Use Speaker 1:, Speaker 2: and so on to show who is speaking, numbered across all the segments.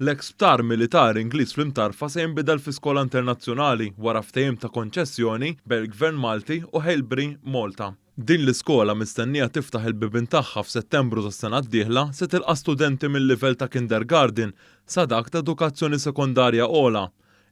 Speaker 1: L-eksptar militari Ingliż fl-imtarfa se jinbidel fi skola internazzjonali wara ftehim ta' konċessjoni bejn il-Gvern Malti u Hailsbury, Malta. Din l-iskola mistennija tiftaħ il-bibien tagħha f'Settembru tas-sena d-dieħla se tilqa' studenti mill-livell ta' kindergarten sa dak ta' edukazzjoni sekondarja ogħla,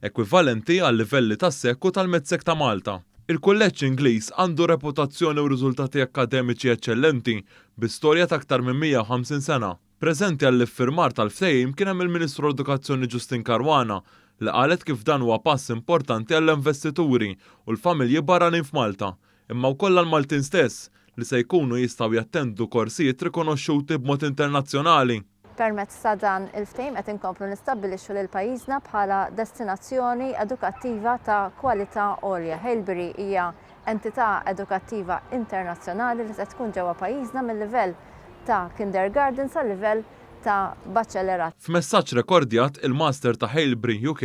Speaker 1: ekwivalenti għal livelli tas-sekku tal-Medsek ta' Malta. Il-kulleġġ Ingliż għandu reputazzjoni u riżultati akkademiċi eċċellenti bi storja ta' aktar minn 150 sena. Preżenti għall-iffirmar tal-ftehim kien hemm il-Ministru Edukazzjoni Justin Caruana li qalet kif dan huwa pass importanti għall-investituri u l-familji barranin f'Malta, imma wkoll għall-Maltin stess li se jkunu jistgħu jattendu korsijiet rikonoxxuti b'mod internazzjonali.
Speaker 2: Permezz ta' dan il-ftehim qed inkomplu nistabbilixxu lil pajjiżna bħala destinazzjoni edukattiva ta' kwalità għolja. Hailsbury hija entità edukattiva internazzjonali li se tkun ġewwa pajjiżna mill-livell ta' kindergarten sa' livell ta' baċċellerat.
Speaker 1: F'messaġġ rekordjat il-Master ta' Hailsbury UK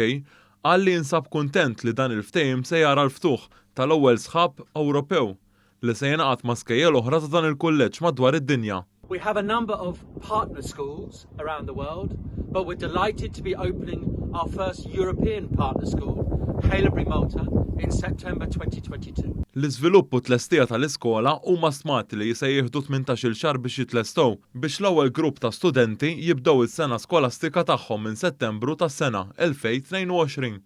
Speaker 1: qal li jinsab kuntent li dan il-ftehim se jara l-ftuħ tal-ewwel sħab Ewropew li se jingħaqad ma' skejjel oħra ta' dan il-kulleġġ madwar id-dinja.
Speaker 3: We have a number of partner schools around the world, but we're delighted to be opening our first European partner school, Hailsbury Malta, in September 2022.
Speaker 1: L-iżvilupp u tlestija tal-iskola huma stmati li se jieħdu 18-il xahar biex jitlestgħu biex l-ewwel grupp ta' studenti jibdew is-sena skolastika tagħhom minn Settembru tas-sena 2022.